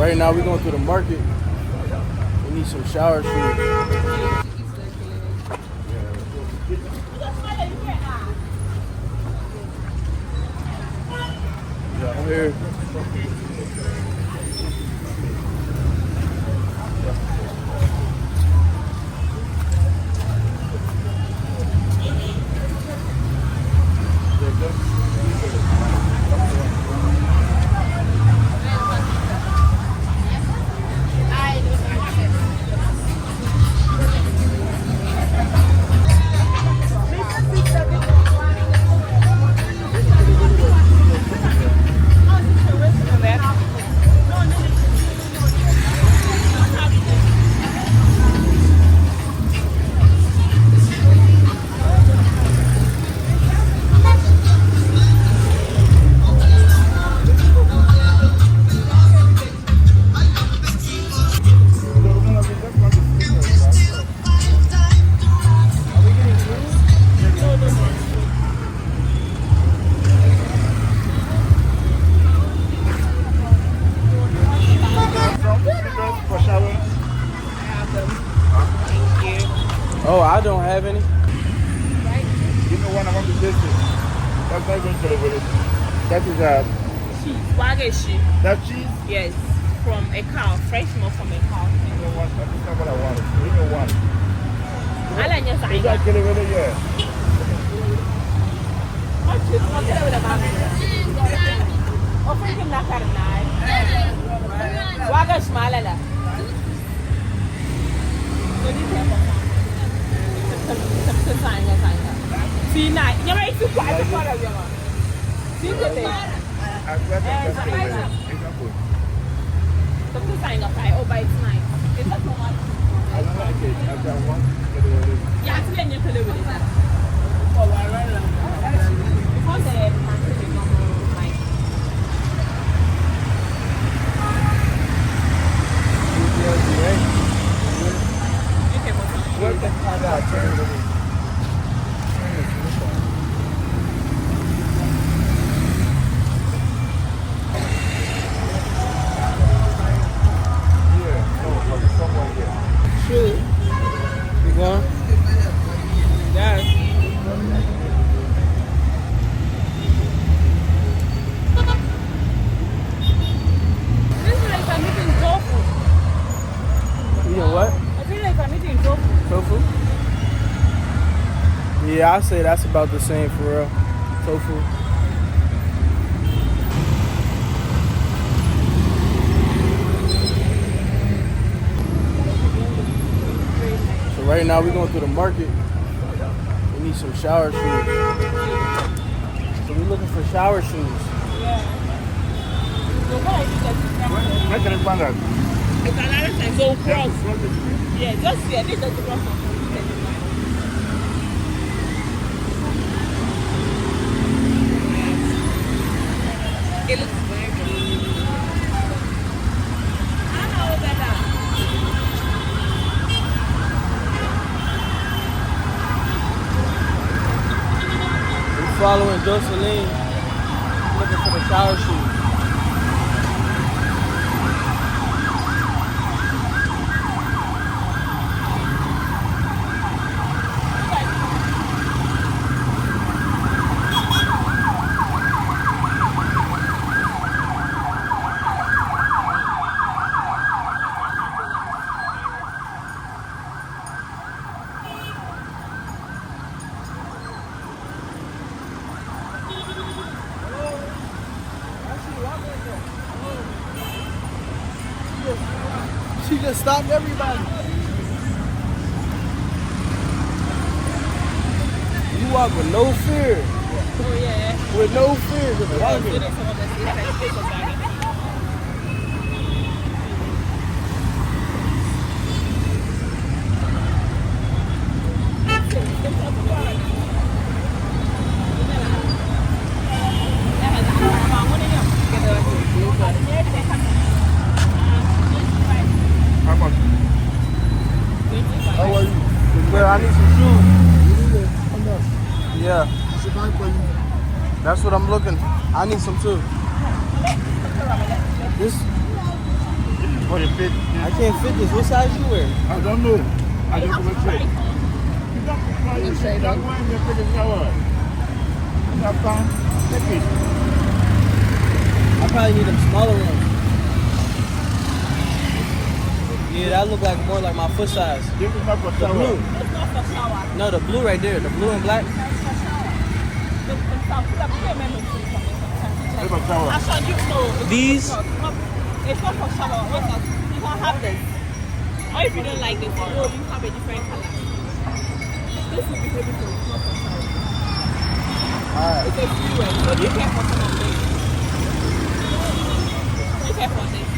Right now we're going through the market. We need some shower shoes. Yeah, here. Oh, I don't have any. Give me one, I want to taste it. That's not even good with it. That is cheese. Wagyu cheese. that cheese? Yes. From a cow. Fresh milk from a cow. You know what? That's not what I wanted. You know what? I like your Is that killing with it? Yeah. Wagyu schmalala. See now, you're right to quite a part of your mom. See the thing. Something sign up, oh, but it's nice. It's not so much. I don't like it. I've got one. Yeah, it's when you're playing with it. Oh, I run along. Because the market is not like. Where can I find out? Shit. You going? Yes. This is like I'm eating tofu. You know what? I feel like I'm eating tofu. Tofu? Yeah, I say that's about the same for real. Tofu. So right now we're going through the market. We need some shower shoes. So we're looking for shower shoes. Yeah. So what I think that's Where can I find that? it's another time. So cross. Yeah, just here. This is the cross. It looks very good. I know better. We're following Jocelyn, looking for the shower shoes. She just stopped everybody. You walk with no fear. Oh yeah. With no fear. Just walking. Doing some of the stuff like this or that. How much? How are you? Well, I need some shoes. How much? Yeah, Should I for you? that's what I'm looking. I need some too. This for the fit. I can't fit this. What size you wear? I don't know. I You just have want to to try check. it on. You don't try You it. try it You on. don't want to take a shower. You have time? Take it. I probably need them smaller ones. Yeah, that look like more like my foot size. This is not for The shower. blue. It's not for shower. No, the blue right there. The blue and black. It's for shower. It's for shower. This is for shower. Actually, you know. These? It's not for shower. What else? You can have this. Or if you don't like this, you have a different color. This is beautiful. It's not for shower. Alright. It's a free way. So you care for some of this. You care for this.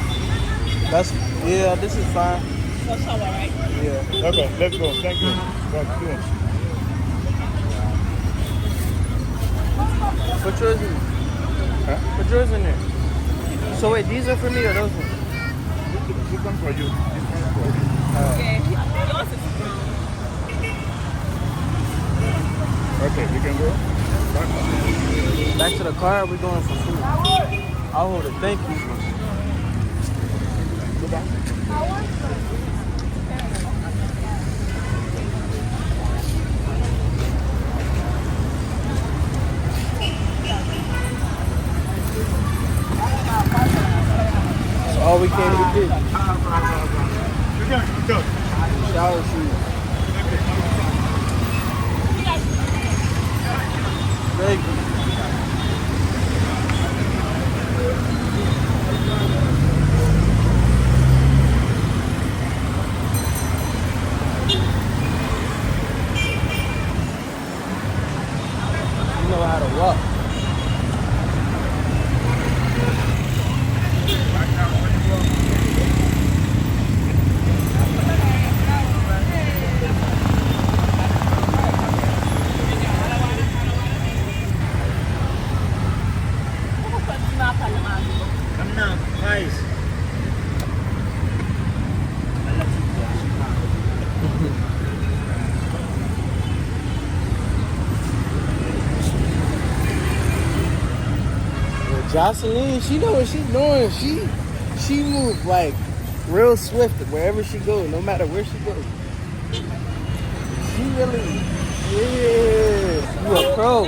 Yeah, this is fine. For shower, right? Yeah. Okay, let's go. Thank you. That's good. Put yours in. Huh? Put yours in there. So wait, these are for me or those ones? This one for you. This one for you. Okay. Yours is brown. Okay, you can go. Back to the car. We're going for food. I'll hold it. Thank you. Go back. That's all we came to get. You can go. Shower shoes. Thank you. You know how to walk. Jocelyn, she know what she's doing. She moves like real swift wherever she goes, no matter where she goes. She really, yeah. You a pro.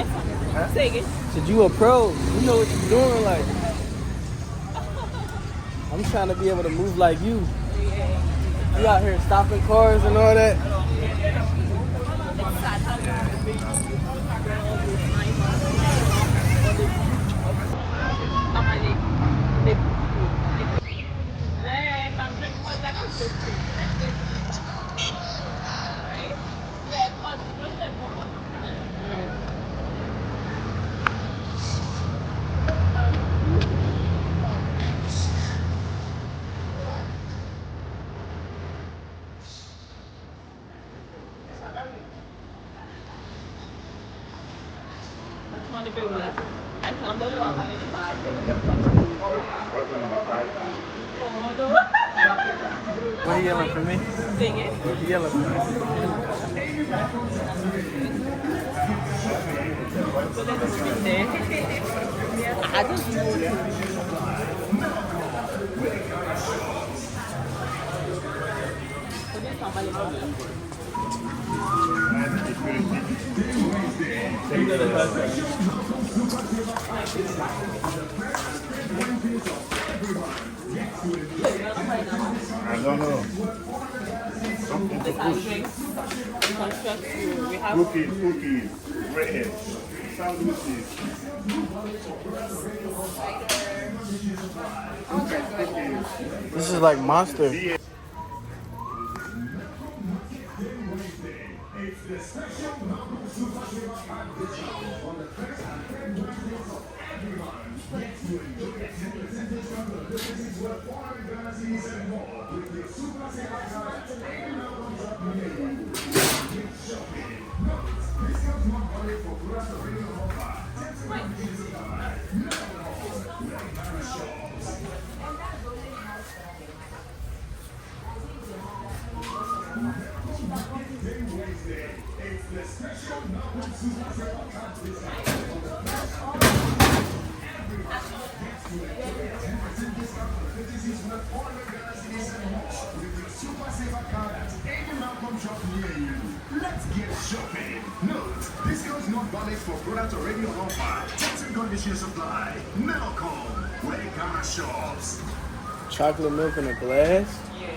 Say again. Said you a pro. You know what you're doing. Like, I'm trying to be able to move like you. You out here stopping cars and all that. What are you yelling for me? Sing it. What are you yelling for me? I just I don't know. Something to push. we have Cookies, bread, sandwiches. This is like Monster. Let's get shopping. Note, discounts not valid for products already on offer. Terms and conditions apply. Melcom, where the camera shops. Chocolate milk in a glass. Yeah.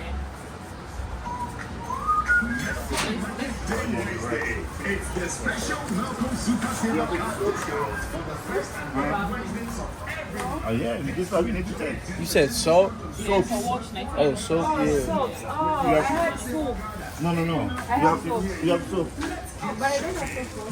Wednesday. It's the special Melcom Super Saver Card discounts for the first and third Wednesdays of every month. Oh yeah, this is what we need to take. You said salt? Yeah, for wash night. Oh, soap, yeah. Soaps. Oh, I had soap. No. You have soap. But I don't have soap.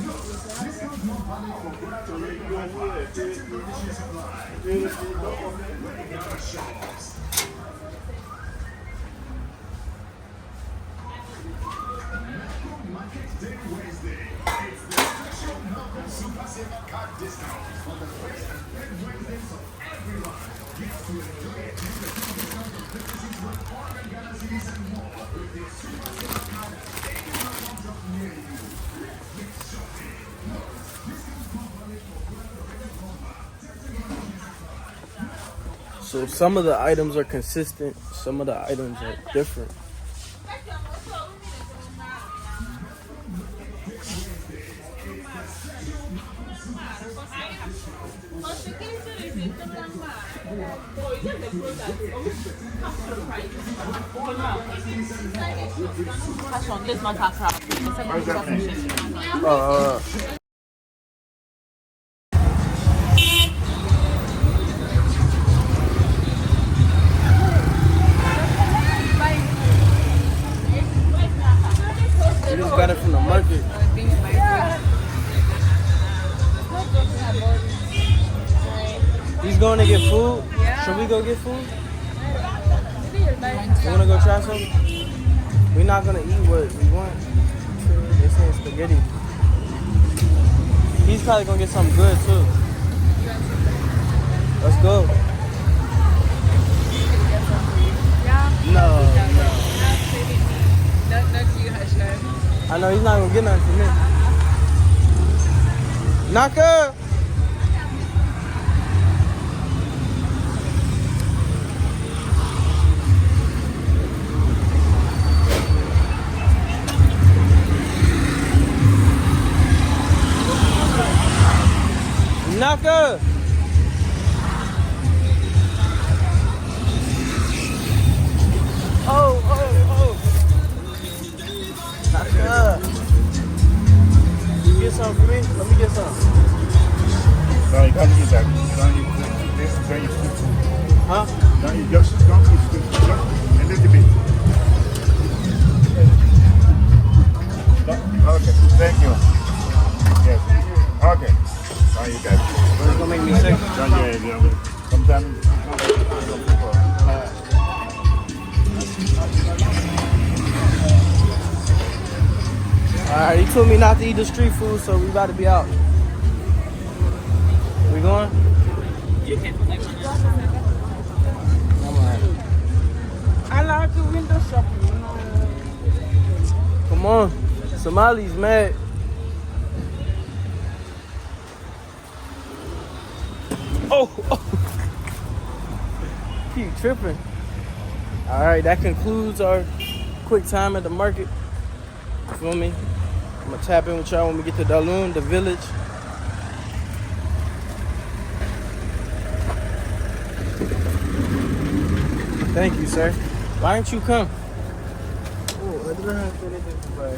Market Day Wednesday. It's the special Melcom Super Saver Card discount for the first and third Wednesdays of every month. Get to enjoy it. Use the discount on purchases with foreign galaxies and more with the Super Saver Card at any Melcom shop near you. Let's get shopping. Note, discounts not valid for products already on offer. Terms and conditions apply. So some of the items are consistent, some of the items are different. Fashion, this not her crap. You just got it from the market. He's going to get food. Should we go get food? You want to go try something? We're not going to eat what we want. They saying spaghetti. He's probably going to get something good too. Let's go. No. Not you, Hashan. I know he's not going to get nothing from me. Naka! Naka! Oh. Naka! You get something for me? Let me get some. No, you can't eat that. Don't eat this. Don't eat food. Huh? Don't eat just don't eat food. Just a little bit. Okay, thank you. Yes. Okay. Now you got it. It's gonna make me sick. Yeah. Sometimes. Alright, he told me not to eat the street food, so we about to be out. We going? You can put like one. I'm alright. I like the window shopping. Come on. Somali's mad. Oh. Keep tripping. Alright, that concludes our quick time at the market. You feel me? I'm gonna tap in with y'all when we get to Daloon, the village. Thank you, sir. Why didn't you come? Oh, I didn't have anything to buy.